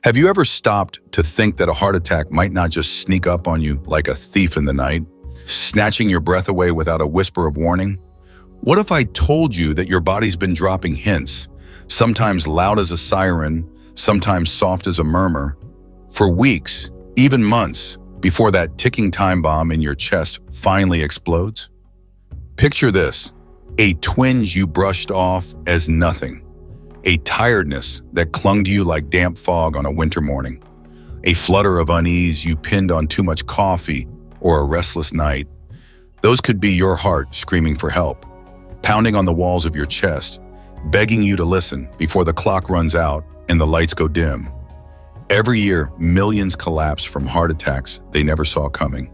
Have you ever stopped to think that a heart attack might not just sneak up on you like a thief in the night, snatching your breath away without a whisper of warning? What if I told you that your body's been dropping hints, sometimes loud as a siren, sometimes soft as a murmur, for weeks, even months, before that ticking time bomb in your chest finally explodes? Picture this: a twinge you brushed off as nothing, a tiredness that clung to you like damp fog on a winter morning, a flutter of unease you pinned on too much coffee or a restless night. Those could be your heart screaming for help, pounding on the walls of your chest, begging you to listen before the clock runs out and the lights go dim. Every year, millions collapse from heart attacks they never saw coming.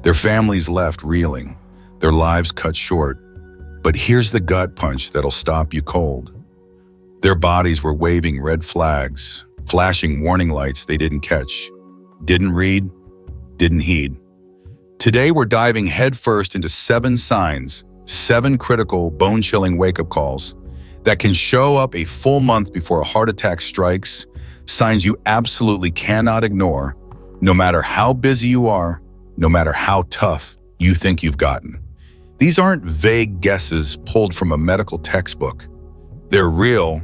Their families left reeling, their lives cut short. But here's the gut punch that'll stop you cold. Their bodies were waving red flags, flashing warning lights they didn't catch, didn't read, didn't heed. Today, we're diving headfirst into 7 signs, 7 critical, bone-chilling wake-up calls that can show up a full month before a heart attack strikes, signs you absolutely cannot ignore, no matter how busy you are, no matter how tough you think you've gotten. These aren't vague guesses pulled from a medical textbook. They're real,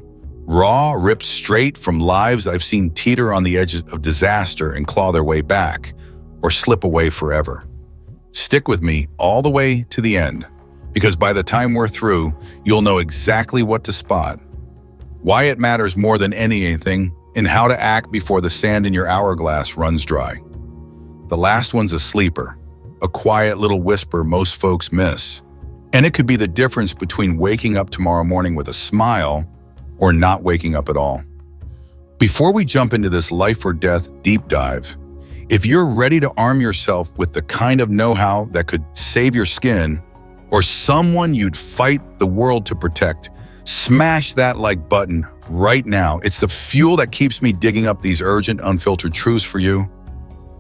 raw, ripped straight from lives I've seen teeter on the edges of disaster and claw their way back, or slip away forever. Stick with me all the way to the end, because by the time we're through, you'll know exactly what to spot, why it matters more than anything, and how to act before the sand in your hourglass runs dry. The last one's a sleeper, a quiet little whisper most folks miss. And it could be the difference between waking up tomorrow morning with a smile or not waking up at all. Before we jump into this life or death deep dive, if you're ready to arm yourself with the kind of know-how that could save your skin or someone you'd fight the world to protect, smash that like button right now. It's the fuel that keeps me digging up these urgent, unfiltered truths for you.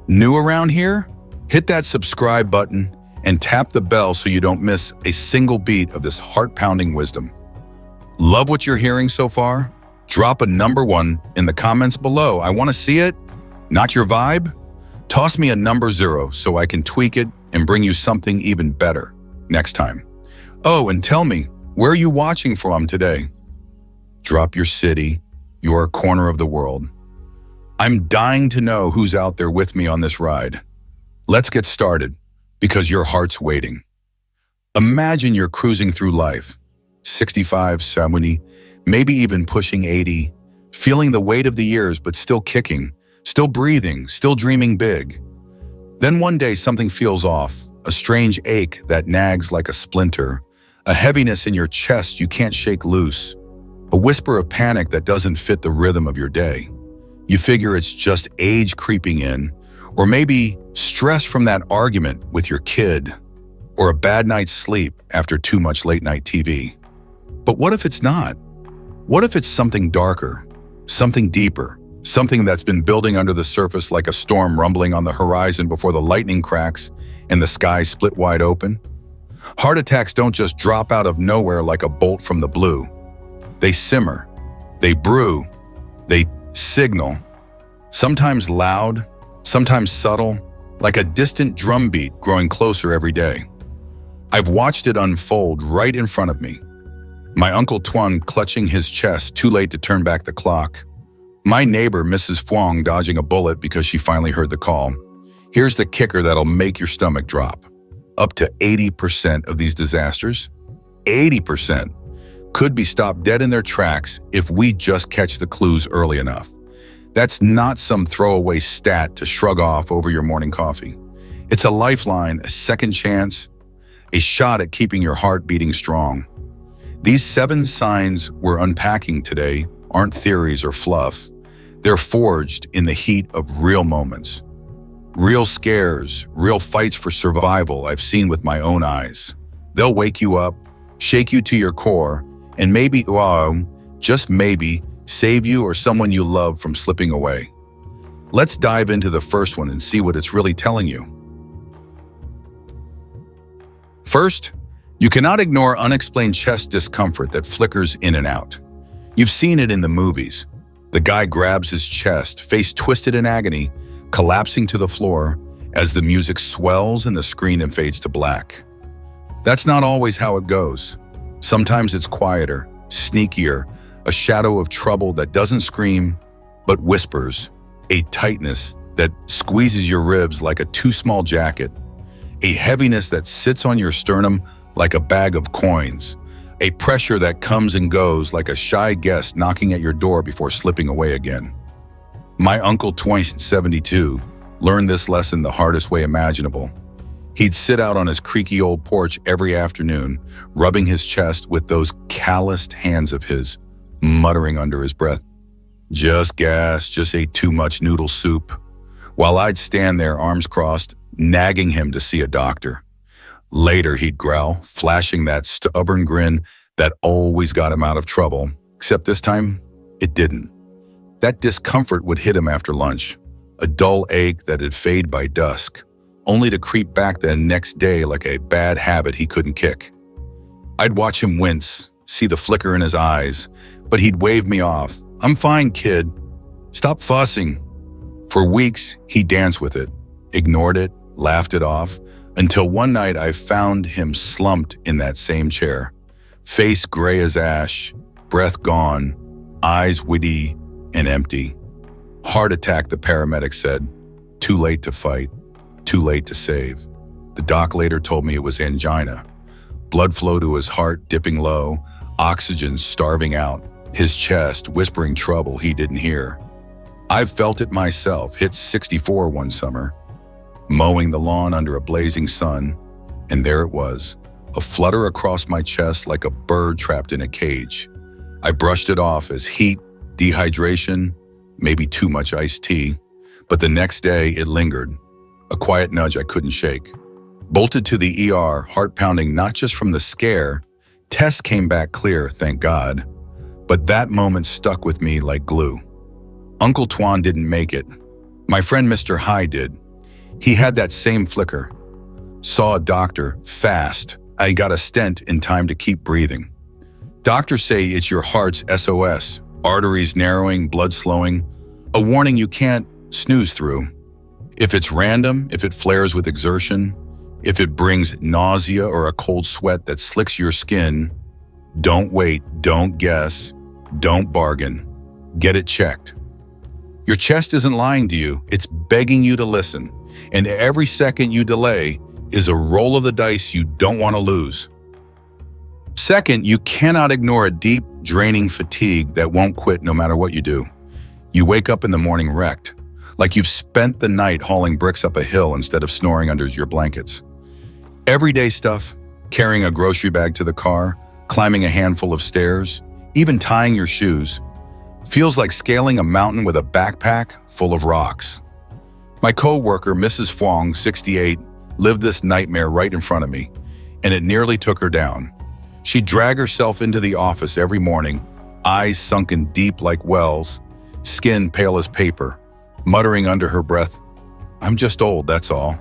New around here? Hit that subscribe button and tap the bell so you don't miss a single beat of this heart-pounding wisdom. Love what you're hearing so far? Drop a number 1 in the comments below. I want to see it. Not your vibe? Toss me a number 0 so I can tweak it and bring you something even better next time. Oh, and tell me, where are you watching from today? Drop your city, your corner of the world. I'm dying to know who's out there with me on this ride. Let's get started, because your heart's waiting. Imagine you're cruising through life, 65, 70, maybe even pushing 80, feeling the weight of the years but still kicking, still breathing, still dreaming big. Then one day something feels off, a strange ache that nags like a splinter, a heaviness in your chest you can't shake loose, a whisper of panic that doesn't fit the rhythm of your day. You figure it's just age creeping in, or maybe stress from that argument with your kid, or a bad night's sleep after too much late-night TV. But what if it's not? What if it's something darker, something deeper, something that's been building under the surface like a storm rumbling on the horizon before the lightning cracks and the sky split wide open? Heart attacks don't just drop out of nowhere like a bolt from the blue. They simmer, they brew, they signal, sometimes loud, sometimes subtle, like a distant drumbeat growing closer every day. I've watched it unfold right in front of me. My Uncle Tuan clutching his chest too late to turn back the clock. My neighbor, Mrs. Fuang, dodging a bullet because she finally heard the call. Here's the kicker that'll make your stomach drop. Up to 80% of these disasters, 80%, could be stopped dead in their tracks if we just catch the clues early enough. That's not some throwaway stat to shrug off over your morning coffee. It's a lifeline, a second chance, a shot at keeping your heart beating strong. These 7 signs we're unpacking today aren't theories or fluff. They're forged in the heat of real moments. Real scares, real fights for survival I've seen with my own eyes. They'll wake you up, shake you to your core, and maybe, just maybe, save you or someone you love from slipping away. Let's dive into the first one and see what it's really telling you. First, you cannot ignore unexplained chest discomfort that flickers in and out. You've seen it in the movies. The guy grabs his chest, face twisted in agony, collapsing to the floor as the music swells and the screen fades to black. That's not always how it goes. Sometimes it's quieter, sneakier, a shadow of trouble that doesn't scream, but whispers, a tightness that squeezes your ribs like a too small jacket, a heaviness that sits on your sternum like a bag of coins, a pressure that comes and goes like a shy guest knocking at your door before slipping away again. My uncle, 72, learned this lesson the hardest way imaginable. He'd sit out on his creaky old porch every afternoon, rubbing his chest with those calloused hands of his, muttering under his breath, "Just gas, just ate too much noodle soup," while I'd stand there, arms crossed, nagging him to see a doctor. Later, he'd growl, flashing that stubborn grin that always got him out of trouble, except this time, it didn't. That discomfort would hit him after lunch, a dull ache that'd fade by dusk, only to creep back the next day like a bad habit he couldn't kick. I'd watch him wince, see the flicker in his eyes, but he'd wave me off. "I'm fine, kid. Stop fussing." For weeks, he danced with it, ignored it, laughed it off, until one night I found him slumped in that same chair, face gray as ash, breath gone, eyes witty and empty. "Heart attack," the paramedic said. "Too late to fight, too late to save." The doc later told me it was angina. Blood flow to his heart dipping low, oxygen starving out, his chest whispering trouble he didn't hear. I've felt it myself, hit 64 one summer, mowing the lawn under a blazing sun, and there it was, a flutter across my chest like a bird trapped in a cage. I brushed it off as heat, dehydration, maybe too much iced tea, but the next day it lingered, a quiet nudge I couldn't shake. Bolted to the ER, heart pounding not just from the scare, tests came back clear, thank God, but that moment stuck with me like glue. Uncle Tuan didn't make it. My friend Mr. High did. He had that same flicker. Saw a doctor, fast. I got a stent in time to keep breathing. Doctors say it's your heart's SOS, arteries narrowing, blood slowing, a warning you can't snooze through. If it's random, if it flares with exertion, if it brings nausea or a cold sweat that slicks your skin, don't wait, don't guess, don't bargain. Get it checked. Your chest isn't lying to you, it's begging you to listen. And every second you delay is a roll of the dice you don't want to lose. Second, you cannot ignore a deep, draining fatigue that won't quit no matter what you do. You wake up in the morning wrecked, like you've spent the night hauling bricks up a hill instead of snoring under your blankets. Everyday stuff, carrying a grocery bag to the car, climbing a handful of stairs, even tying your shoes, feels like scaling a mountain with a backpack full of rocks. My co-worker, Mrs. Fong, 68, lived this nightmare right in front of me, and it nearly took her down. She'd drag herself into the office every morning, eyes sunken deep like wells, skin pale as paper, muttering under her breath, "I'm just old, that's all."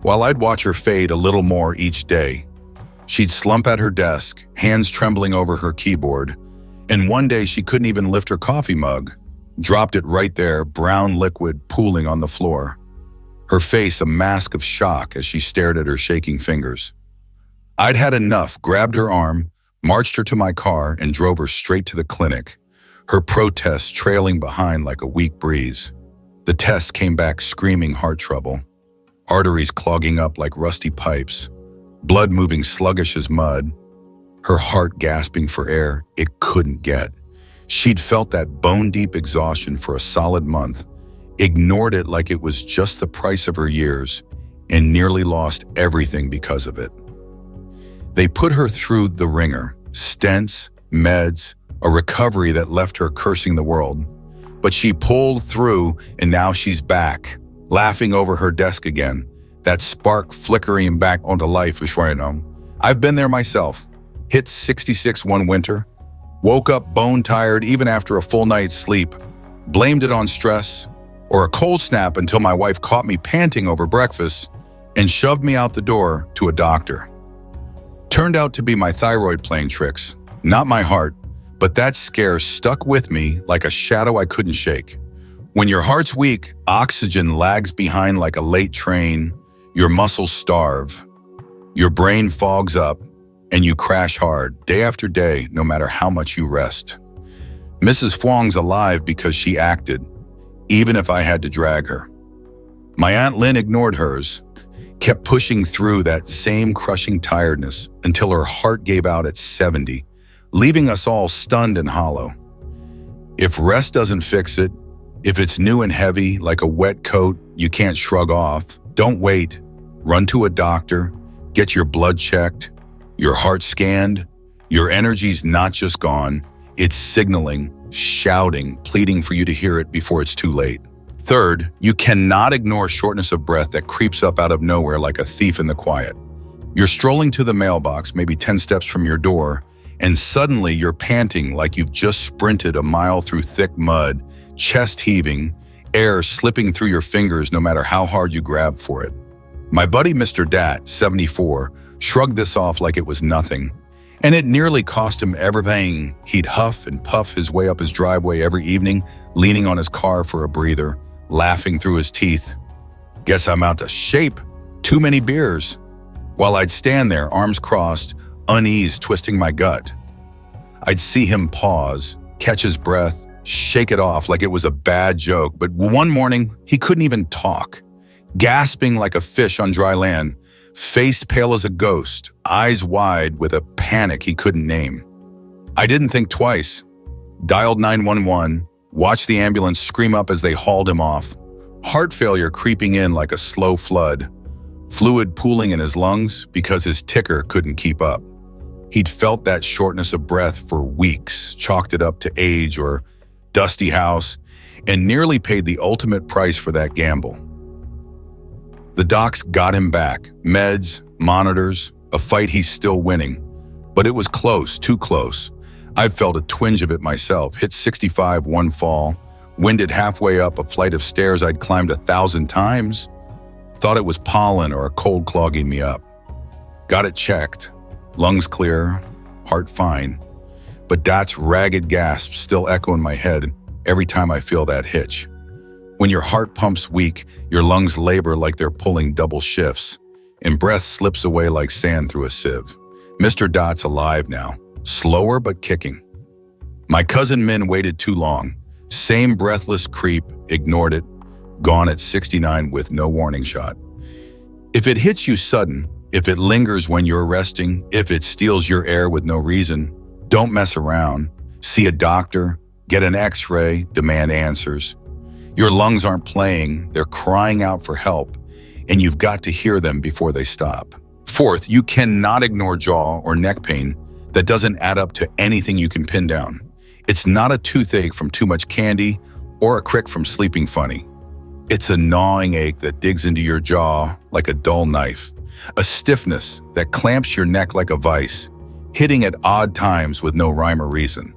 While I'd watch her fade a little more each day, she'd slump at her desk, hands trembling over her keyboard, and one day she couldn't even lift her coffee mug, dropped it right there, brown liquid pooling on the floor. Her face a mask of shock as she stared at her shaking fingers. I'd had enough, grabbed her arm, marched her to my car, and drove her straight to the clinic, her protest trailing behind like a weak breeze. The test came back screaming heart trouble, arteries clogging up like rusty pipes, blood moving sluggish as mud, her heart gasping for air it couldn't get. She'd felt that bone-deep exhaustion for a solid month, ignored it like it was just the price of her years, and nearly lost everything because of it. They put her through the ringer, stents, meds, a recovery that left her cursing the world. But she pulled through, and now she's back, laughing over her desk again, that spark flickering back onto life before I know. I've been there myself, hit 66 one winter, woke up bone-tired even after a full night's sleep, blamed it on stress, or a cold snap until my wife caught me panting over breakfast and shoved me out the door to a doctor. Turned out to be my thyroid playing tricks, not my heart, But that scare stuck with me like a shadow I couldn't shake. When your heart's weak, oxygen lags behind like a late train, your muscles starve, your brain fogs up, and you crash hard, day after day, no matter how much you rest. Mrs. Fwang's alive because she acted, even if I had to drag her. My Aunt Lynn ignored hers, kept pushing through that same crushing tiredness until her heart gave out at 70, leaving us all stunned and hollow. If rest doesn't fix it, if it's new and heavy like a wet coat you can't shrug off, don't wait. Run to a doctor, get your blood checked, your heart scanned. Your energy's not just gone, it's signaling, shouting, pleading for you to hear it before it's too late. Third, you cannot ignore shortness of breath that creeps up out of nowhere like a thief in the quiet. You're strolling to the mailbox, maybe 10 steps from your door, and suddenly you're panting like you've just sprinted a mile through thick mud, chest heaving, air slipping through your fingers no matter how hard you grab for it. My buddy Mr. Dat, 74, shrugged this off like it was nothing, and it nearly cost him everything. He'd huff and puff his way up his driveway every evening, leaning on his car for a breather, laughing through his teeth. Guess I'm out of shape. Too many beers. While I'd stand there, arms crossed, unease twisting my gut. I'd see him pause, catch his breath, shake it off like it was a bad joke, but one morning, he couldn't even talk. Gasping like a fish on dry land, face pale as a ghost, eyes wide with a panic he couldn't name. I didn't think twice. Dialed 911, watched the ambulance scream up as they hauled him off. Heart failure creeping in like a slow flood. Fluid pooling in his lungs because his ticker couldn't keep up. He'd felt that shortness of breath for weeks, chalked it up to age or dusty house, and nearly paid the ultimate price for that gamble. The docs got him back, meds, monitors, a fight he's still winning. But it was close, too close. I've felt a twinge of it myself, hit 65 one fall, winded halfway up a flight of stairs I'd climbed 1,000 times. Thought it was pollen or a cold clogging me up. Got it checked, lungs clear, heart fine. But Dot's ragged gasps still echo in my head every time I feel that hitch. When your heart pumps weak, your lungs labor like they're pulling double shifts, and breath slips away like sand through a sieve. Mr. Dot's alive now, slower but kicking. My cousin Min waited too long. Same breathless creep, ignored it, gone at 69 with no warning shot. If it hits you sudden, if it lingers when you're resting, if it steals your air with no reason, don't mess around. See a doctor, get an x-ray, demand answers. Your lungs aren't playing, they're crying out for help, and you've got to hear them before they stop. Fourth, you cannot ignore jaw or neck pain that doesn't add up to anything you can pin down. It's not a toothache from too much candy or a crick from sleeping funny. It's a gnawing ache that digs into your jaw like a dull knife, a stiffness that clamps your neck like a vice, hitting at odd times with no rhyme or reason.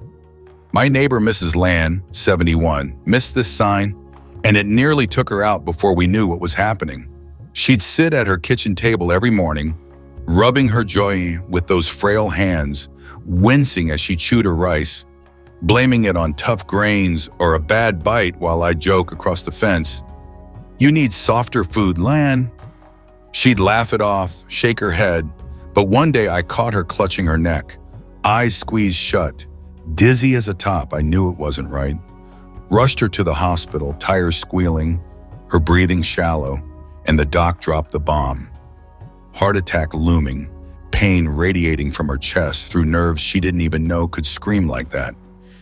My neighbor Mrs. Lan, 71, missed this sign, and it nearly took her out before we knew what was happening. She'd sit at her kitchen table every morning, rubbing her joy with those frail hands, wincing as she chewed her rice, blaming it on tough grains or a bad bite while I joke across the fence, "You need softer food, Lan." She'd laugh it off, shake her head, but one day I caught her clutching her neck, eyes squeezed shut, dizzy as a top. I knew it wasn't right. Rushed her to the hospital, tires squealing, her breathing shallow, and the doc dropped the bomb. Heart attack looming, pain radiating from her chest through nerves she didn't even know could scream like that.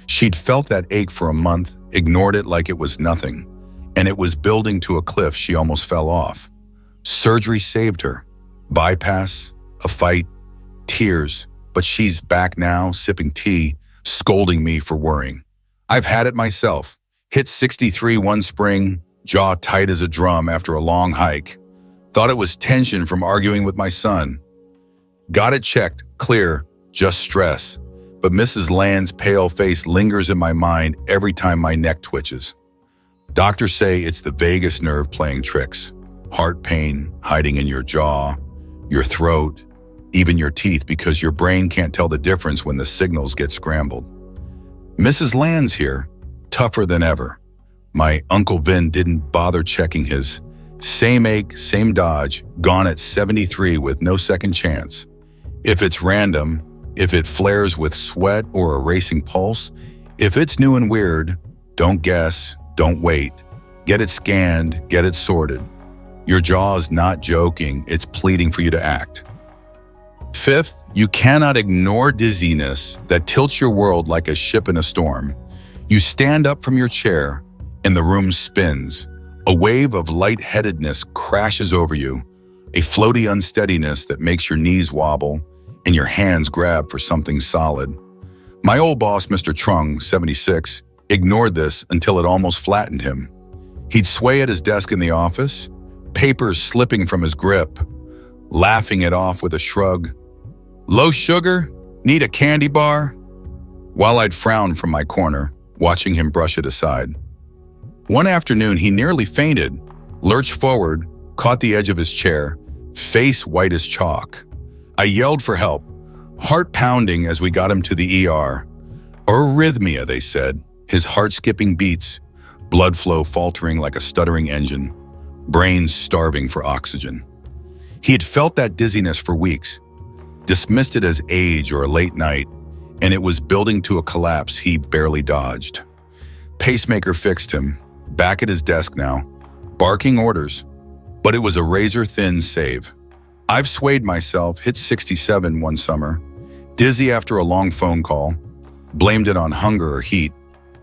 She'd felt that ache for a month, ignored it like it was nothing, and it was building to a cliff. She almost fell off. Surgery saved her. Bypass, a fight, tears, but she's back now, sipping tea, scolding me for worrying. I've had it myself. Hit 63 one spring, jaw tight as a drum after a long hike. Thought it was tension from arguing with my son. Got it checked, clear, just stress. But Mrs. Land's pale face lingers in my mind every time my neck twitches. Doctors say it's the vagus nerve playing tricks. Heart pain hiding in your jaw, your throat, even your teeth, because your brain can't tell the difference when the signals get scrambled. Mrs. Land's here, tougher than ever. My Uncle Vin didn't bother checking his. Same ache, same dodge, gone at 73 with no second chance. If it's random, if it flares with sweat or a racing pulse, if it's new and weird, don't guess, don't wait. Get it scanned, get it sorted. Your jaw's not joking, it's pleading for you to act. Fifth, you cannot ignore dizziness that tilts your world like a ship in a storm. You stand up from your chair, and the room spins. A wave of lightheadedness crashes over you, a floaty unsteadiness that makes your knees wobble and your hands grab for something solid. My old boss, Mr. Trung, 76, ignored this until it almost flattened him. He'd sway at his desk in the office, papers slipping from his grip, laughing it off with a shrug. Low sugar? Need a candy bar? While I'd frown from my corner, watching him brush it aside. One afternoon, he nearly fainted, lurched forward, caught the edge of his chair, face white as chalk. I yelled for help, heart pounding as we got him to the ER. Arrhythmia, they said, his heart skipping beats, blood flow faltering like a stuttering engine, brain starving for oxygen. He had felt that dizziness for weeks, dismissed it as age or a late night, and it was building to a collapse he barely dodged. Pacemaker fixed him, back at his desk now, barking orders, but it was a razor-thin save. I've swayed myself, hit 67 one summer, dizzy after a long phone call, blamed it on hunger or heat,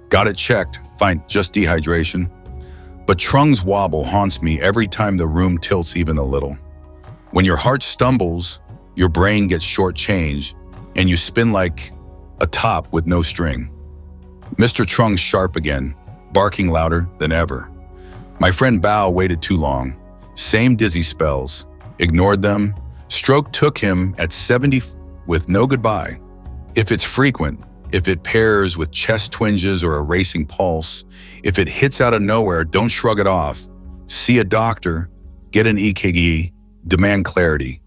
got it checked, find just dehydration. But Trung's wobble haunts me every time the room tilts even a little. When your heart stumbles, your brain gets shortchanged, and you spin like a top with no string. Mr. Trung's sharp again, barking louder than ever. My friend Bao waited too long. Same dizzy spells. Ignored them. Stroke took him at 70 with no goodbye. If it's frequent, if it pairs with chest twinges or a racing pulse, if it hits out of nowhere, don't shrug it off. See a doctor, get an EKG, demand clarity.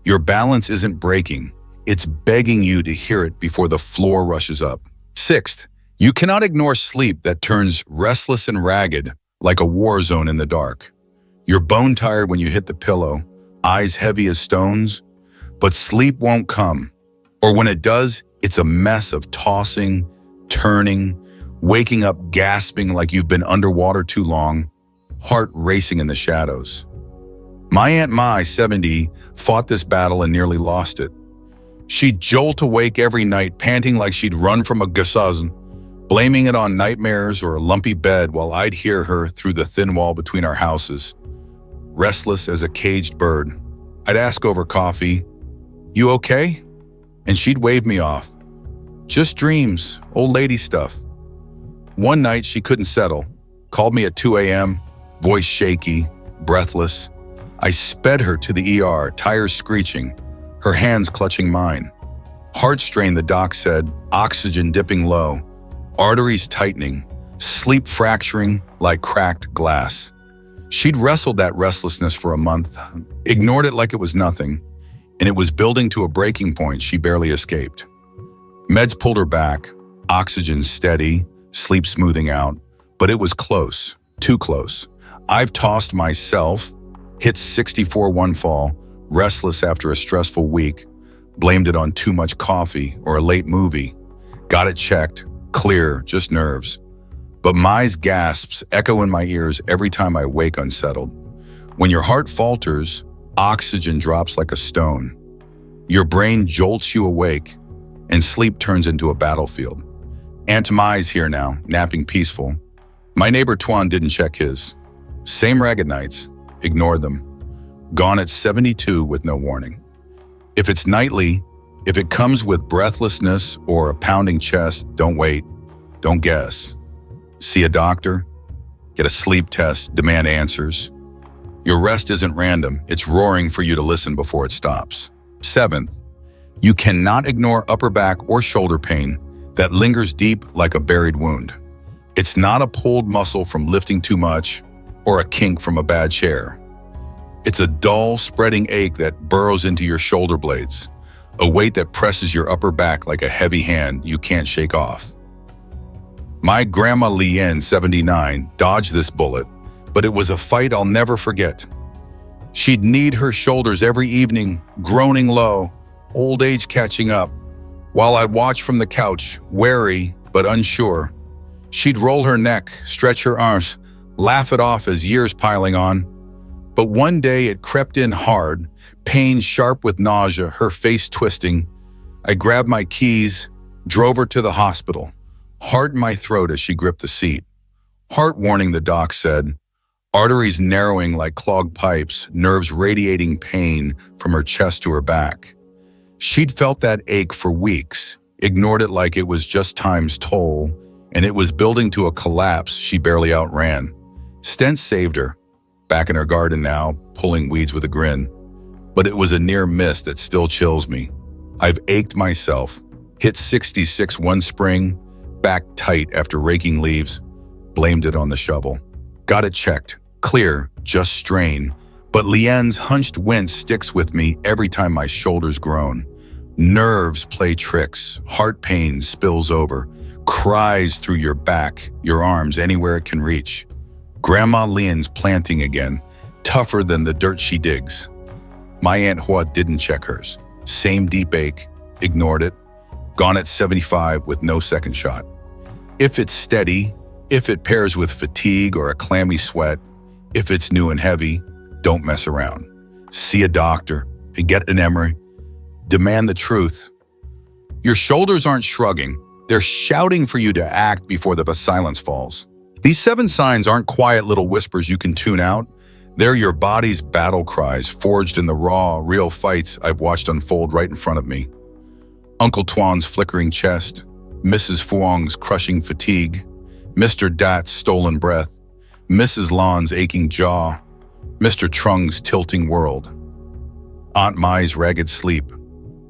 Your balance isn't breaking. It's begging you to hear it before the floor rushes up. Sixth, you cannot ignore sleep that turns restless and ragged like a war zone in the dark. You're bone tired when you hit the pillow, eyes heavy as stones, but sleep won't come. Or when it does, it's a mess of tossing, turning, waking up gasping like you've been underwater too long, heart racing in the shadows. My Aunt Mai, 70, fought this battle and nearly lost it. She'd jolt awake every night, panting like she'd run from a gesuzn, blaming it on nightmares or a lumpy bed while I'd hear her through the thin wall between our houses, restless as a caged bird. I'd ask over coffee, "You okay?" And she'd wave me off. Just dreams, old lady stuff. One night she couldn't settle, called me at 2 a.m., voice shaky, breathless. I sped her to the ER, tires screeching, her hands clutching mine. Heart strain, the doc said, oxygen dipping low, arteries tightening, sleep fracturing like cracked glass. She'd wrestled that restlessness for a month, ignored it like it was nothing, and it was building to a breaking point she barely escaped. Meds pulled her back, oxygen steady, sleep smoothing out, but it was close, too close. I've tossed myself, hit 64 one fall, restless after a stressful week, blamed it on too much coffee or a late movie, got it checked, clear, just nerves. But Mai's gasps echo in my ears every time I wake unsettled. When your heart falters, oxygen drops like a stone. Your brain jolts you awake, and sleep turns into a battlefield. Aunt Mai's here now, napping peaceful. My neighbor Tuan didn't check his. Same ragged nights, ignored them. Gone at 72 with no warning. If it's nightly, if it comes with breathlessness or a pounding chest, don't wait, don't guess. See a doctor, get a sleep test, demand answers. Your rest isn't random, it's roaring for you to listen before it stops. Seventh, you cannot ignore upper back or shoulder pain that lingers deep like a buried wound. It's not a pulled muscle from lifting too much or a kink from a bad chair. It's a dull, spreading ache that burrows into your shoulder blades, a weight that presses your upper back like a heavy hand you can't shake off. My grandma Lien, 79, dodged this bullet, but it was a fight I'll never forget. She'd knead her shoulders every evening, groaning low, old age catching up, while I'd watch from the couch, wary but unsure. She'd roll her neck, stretch her arms, laugh it off as years piling on. But one day it crept in hard, pain sharp with nausea, her face twisting. I grabbed my keys, drove her to the hospital, heart in my throat as she gripped the seat. Heart warning, the doc said. Arteries narrowing like clogged pipes, nerves radiating pain from her chest to her back. She'd felt that ache for weeks, ignored it like it was just time's toll, and it was building to a collapse she barely outran. Stents saved her, back in her garden now, pulling weeds with a grin. But it was a near miss that still chills me. I've ached myself, hit 66 one spring, back tight after raking leaves, blamed it on the shovel. Got it checked, clear, just strain. But Lien's hunched wince sticks with me every time my shoulders groan. Nerves play tricks, heart pain spills over, cries through your back, your arms, anywhere it can reach. Grandma Lien's planting again, tougher than the dirt she digs. My Aunt Hua didn't check hers. Same deep ache, ignored it, gone at 75 with no second shot. If it's steady, if it pairs with fatigue or a clammy sweat, if it's new and heavy, don't mess around. See a doctor, get an MRI, demand the truth. Your shoulders aren't shrugging, they're shouting for you to act before the silence falls. These 7 signs aren't quiet little whispers you can tune out. They're your body's battle cries, forged in the raw, real fights I've watched unfold right in front of me. Uncle Tuan's flickering chest, Mrs. Fuang's crushing fatigue, Mr. Dat's stolen breath, Mrs. Lan's aching jaw, Mr. Trung's tilting world, Aunt Mai's ragged sleep,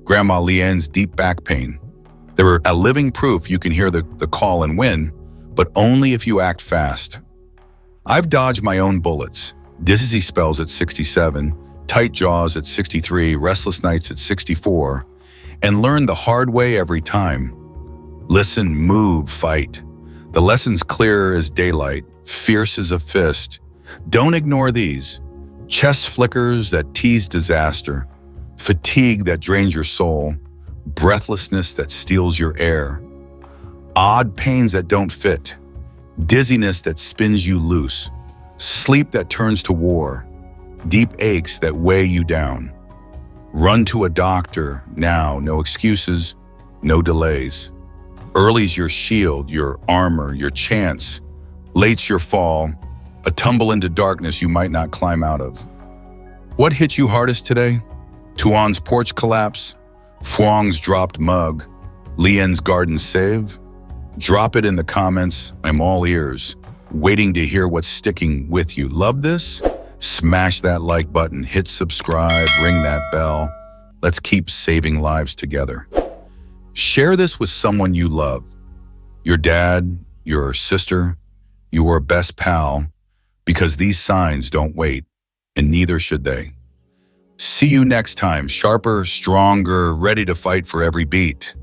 Grandma Lien's deep back pain. They're a living proof you can hear the call and win, but only if you act fast. I've dodged my own bullets, dizzy spells at 67, tight jaws at 63, restless nights at 64, and learned the hard way every time. Listen, move, fight. The lesson's clear as daylight, fierce as a fist. Don't ignore these. Chest flickers that tease disaster, fatigue that drains your soul, breathlessness that steals your air, odd pains that don't fit, dizziness that spins you loose, sleep that turns to war, deep aches that weigh you down. Run to a doctor now, no excuses, no delays. Early's your shield, your armor, your chance. Late's your fall, a tumble into darkness you might not climb out of. What hit you hardest today? Tuan's porch collapse? Fuang's dropped mug? Lien's garden save? Drop it in the comments. I'm all ears, waiting to hear what's sticking with you. Love this? Smash that like button, hit subscribe, ring that bell. Let's keep saving lives together. Share this with someone you love. Your dad, your sister, your best pal, because these signs don't wait, and neither should they. See you next time, sharper, stronger, ready to fight for every beat.